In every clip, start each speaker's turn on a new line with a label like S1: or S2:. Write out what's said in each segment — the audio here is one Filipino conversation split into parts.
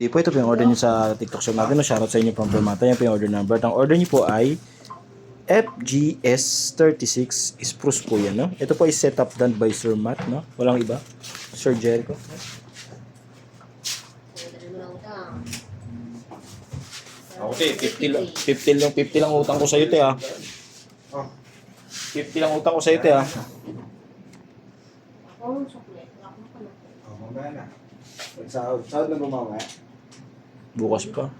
S1: Hindi po, ito po yung order niyo sa TikTok shop natin. No? Shoutout sa inyo from Permata. Yan po yung order number. Ang order niyo po ay FGS36 Spruce po yan. No? Ito po ay setup done by Sir Matt. No? Walang iba. Sir Jericho. Okay, 50 lang utang ko sa iyo, te, ah. 50 lang utang ko sa iyo, te, ah.
S2: Mamaya na. Sahod na ba mamaya?
S1: Bukas pa.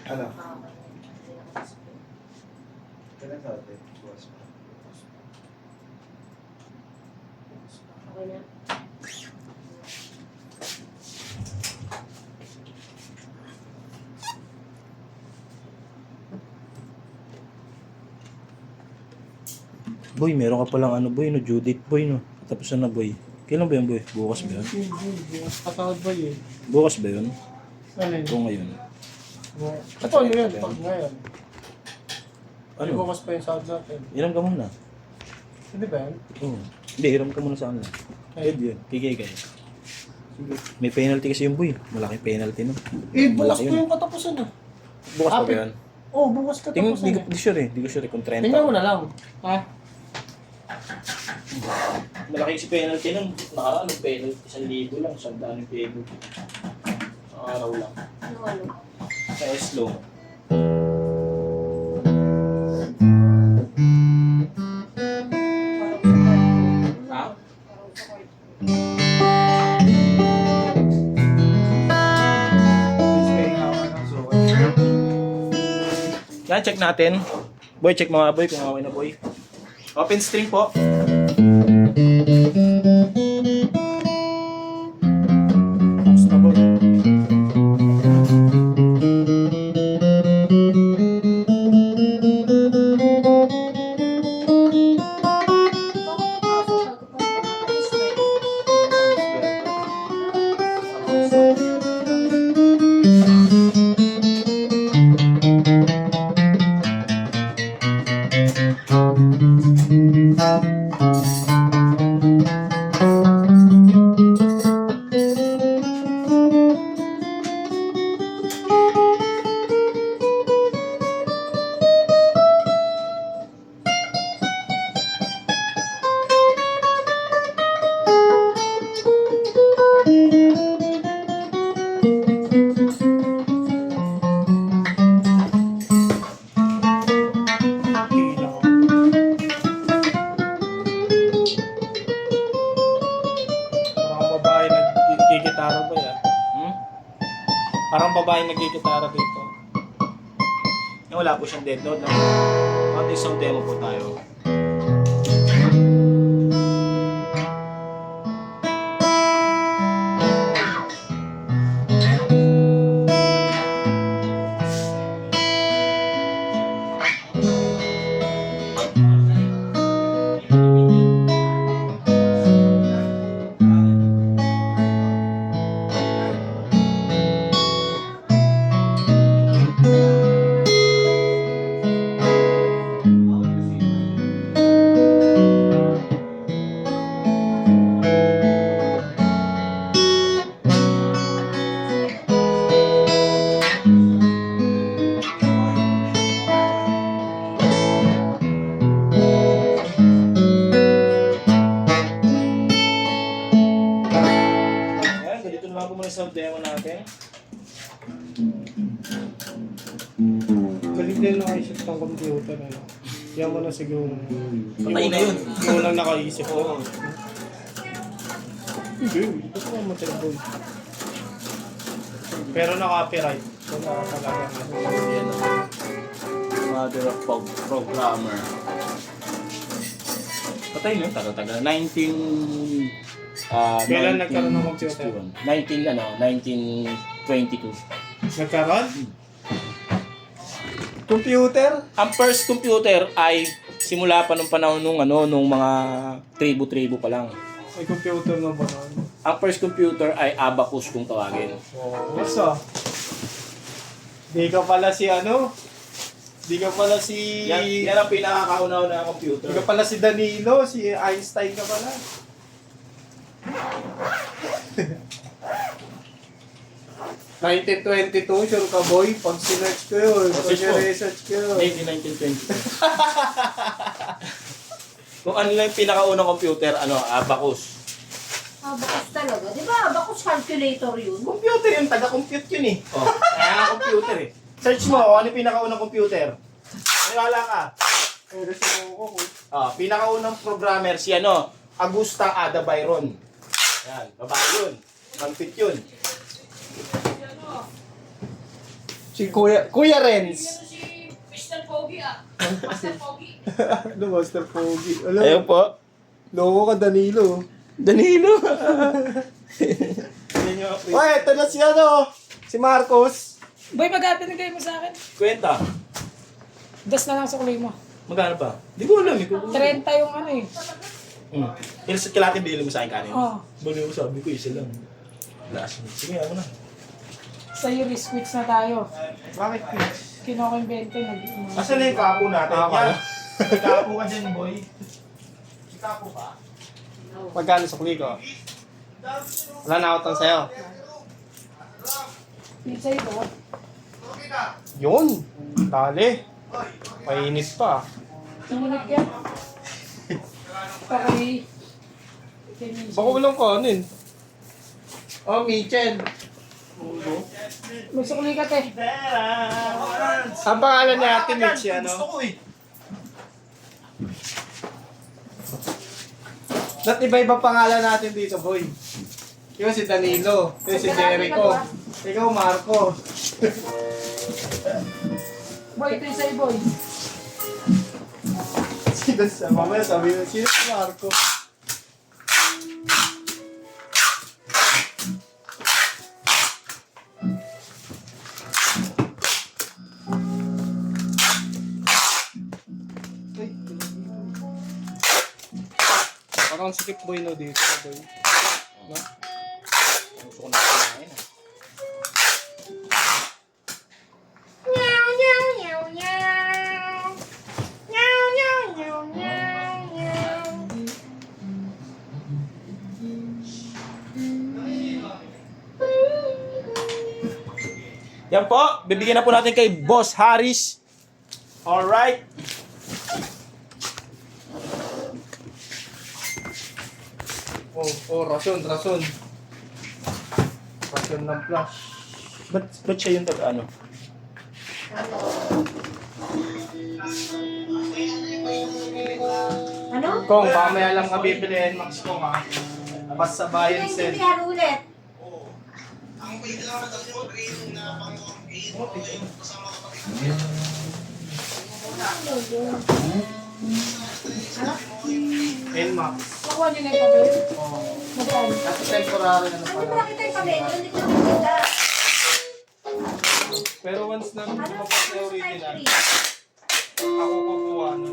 S2: Ano? Kailan sahod eh? Bukas pa.
S3: Okay na.
S1: Boy, meron ka palang ano, boy, no? Due date, boy, no? Tapos na, boy. Kailan ba yun, boy? Bukas ba yun?
S4: Bukas patawad ba yun?
S1: Bukas ba yun?
S4: Ano yun?
S1: Ito ngayon.
S4: Ito ano yun? Pag ngayon. Ano?
S1: Ano?
S4: Bukas pa yung sahod natin.
S1: Hiram ka muna.
S4: Hindi ba yan?
S1: Oo. Hindi, hiram ka muna sa ano. Ayun yun. Kigay kayo. May penalty kasi yung boy. Malaking penalty, no?
S4: Eh, bukas
S1: Malaki
S4: pa
S1: yun.
S4: yung katapusan ah.
S1: Bukas pa ba yun?
S4: Oo, bukas
S1: Tingnan,
S4: katapusan eh.
S1: di sure eh. Di ko sure eh. Kung 30.
S4: Tingnan mo na lang. Ha?
S1: Malaki si penalty nun. Nakaraan yung penalty. 1,000 lang. 100 yung penalty. Sa araw lang.
S3: Ano?
S1: Sa slow. Ha? Yan, check natin. Boy, check mga boy kung okay na, boy. Open string po.
S4: Bukas na ba? Parang babae nagkikitara ba yan?
S1: Hmm?
S4: Parang babae nagkikitara dito.
S1: Yung wala po siyang dead note, no? Konti isang demo po tayo. Ayan, ganito naman po muna sa demo natin.
S4: Galing din nakaisip ng computer. Ano? Yan mo na siguro.
S1: Patay na yun.
S4: Yung unang nakaisip ko. Hindi, ito ko ang matirboy. Pero naka-copyright. So, talaga.
S1: Ayan, Mother of Programmer. Patay na yun, tagal-tagal. 19...
S4: Kailan nagkaroon ng computer?
S1: 1922.
S4: Nagkaroon? Computer?
S1: Ang first computer ay simula pa nung panahon nung mga tribu-tribu pa lang.
S4: May computer na ba nun?
S1: Ang first computer ay abacus kung tawagin.
S4: Oh, basta. Di ka pala si ano? Di ka pala si...
S1: Yan ang pinakakauna na computer.
S4: Di ka pala si Danilo, si Einstein ka pala. 1922, sure ka boy? Pag sinerch ko yun, pag
S1: Search mo.
S4: research ko yun.
S1: Made in 1922. Kung ano lang yung pinakaunang computer, Abacus.
S3: Abacus talaga. Di ba abacus calculator yun?
S4: Computer yun, taga-compute yun eh.
S1: Oh, kaya computer eh. Search mo kung ano yung pinakaunang computer. Maniwala ka.
S4: Pero sa ko ko.
S1: Pinakaunang programmer si Augusta Ada Byron. Yan, babae yun. Confit yun.
S4: Si Kuya Renz.
S3: Si Mr. Pogi Master Pogi.
S4: Ano, Master Pogi? Alam,
S1: Ayun po.
S4: loko ka Danilo.
S1: Danilo.
S4: Uy, ito na si Marcos.
S5: Boy, magkano pinagay mo sa akin?
S1: Kwenta.
S5: Das na lang sa kulay mo.
S1: Magkano pa? Di ko alam.
S5: 30 yung ano eh.
S1: Ilan sa kilatin binili mo sa akin kanin?
S5: Oo.
S1: Bali ko sabi ko, isa lang. Last minute. Sige, ako na.
S5: Sa'yo, riskwits na tayo.
S4: Bakit?
S5: Kinuha ko yung 20,
S1: Asan na yung kapo natin?
S4: Ah,
S1: Yan. May kapo ka dyan, boy. May kapo ka?
S4: Magkano sa ko? Wala na utang sa'yo.
S5: Pizza ito.
S4: Yun. Dali. Mainit pa.
S5: Sinunod yan. Okay.
S4: Baka walang kanin. Oh, Mitchell.
S5: May sukli ka, te.
S4: Ang pangalan ni Ate Mitch,
S1: Gusto ko eh.
S4: Ba't iba-iba pangalan natin dito, boy? Ikaw si Danilo. Ikaw si Jericho. Ikaw Marco.
S5: Boy, ito yung sa'yo, boy.
S4: Sino sa mamaya sabi mo, sino si Marco? Parang sikip boy no dito, boy. No?
S1: Gusto ko na kumain ah. Yan po, bibigyan na po natin kay Boss Harris. Alright.
S4: Rason. Rason ng flash.
S1: Ba't siya yung taga-ano?
S3: Ano?
S4: Kung mamaya lang ka bibilihin, Max ko ha. Pas sa bayan sel.
S3: Naintindihan ulit.
S4: Nmax.
S5: Nakuha niyo na yung papel?
S4: Oh.
S5: Magkano?
S4: At temporary ano
S3: Ano
S4: pala.
S3: ba kita yung pamilya? Hindi ko nakikita.
S4: Pero once na
S3: Ano?
S4: lumabas na
S3: Ano
S4: original,
S3: type
S4: ako kukuha no.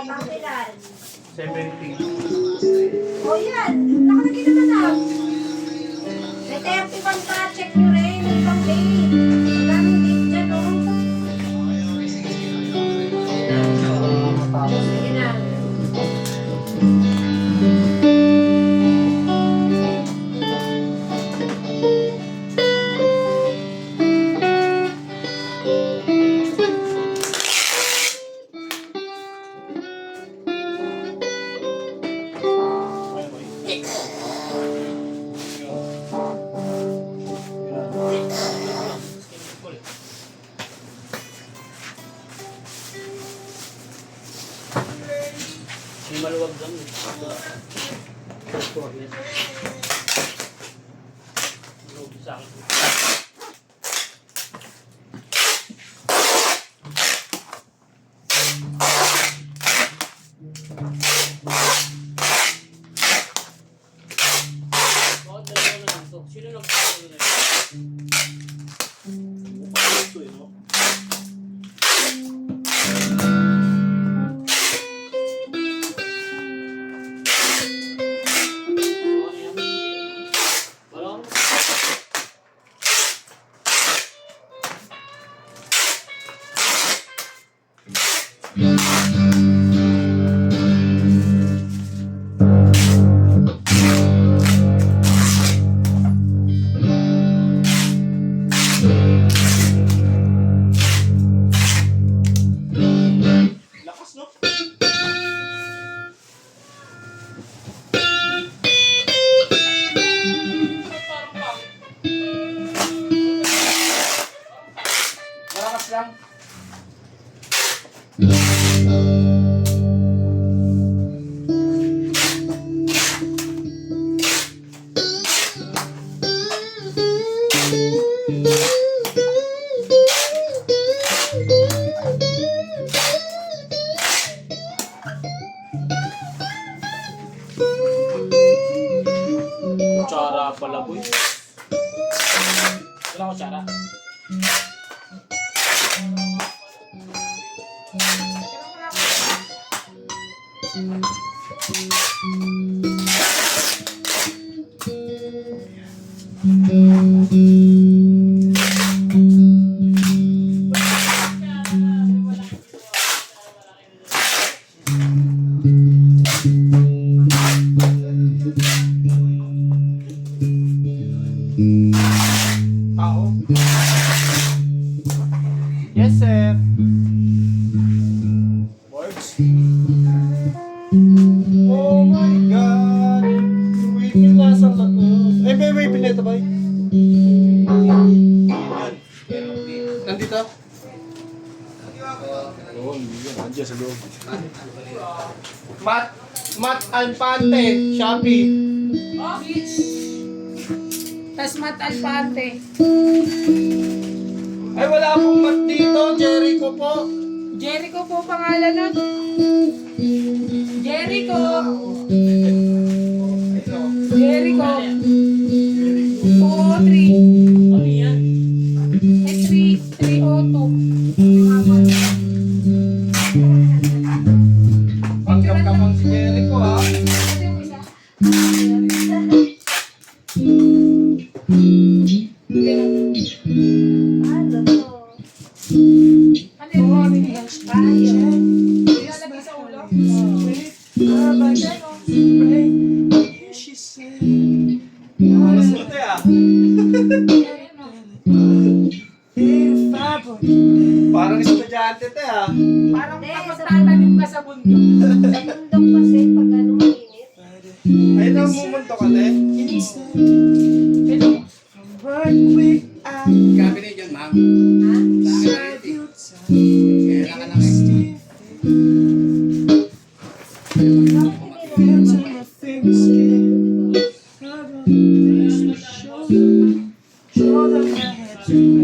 S3: Pampilan.
S4: 70.
S3: O yan. Nakalagay naman na. May 31 pa. Check nyo rin. May pang date. Maraming date dyan, o. Sige na.
S1: Maluwag lang. Wala pala boy. Wala ko tsara.
S4: Tao. Yes, sir. Works. Oh my God. Wipin nasa loob. Ay, may wipin nito ba? Nandito?
S1: Oo, yun. Andiyan sa loob.
S4: Mat Alpante, Shopee.
S5: Tas Mat Alpante.
S4: Ay, wala pong mat dito. Jericho po.
S5: Jericho po pangalan nun. Jericho. Jericho. 203.
S1: Ano yan?
S5: Ay, 302.
S4: Pagkapkapang si Jericho, ha?
S5: Ito yung isa.
S3: Ano to?
S5: Ano yung
S3: Kaya.
S5: ilalagay sa ulo?
S4: Mas puti, ah. Parang estudyante, te, ah.
S5: Parang kapag tatanim ka sa bundok.
S3: Sa bundok kasi pag ano mainit.
S4: Ayun ang mumunto ka, te.
S6: Gabi na yun, ma'am.
S3: Ha?
S6: Sa akin na yun. Kailangan lang eh.
S3: Bakit hindi mo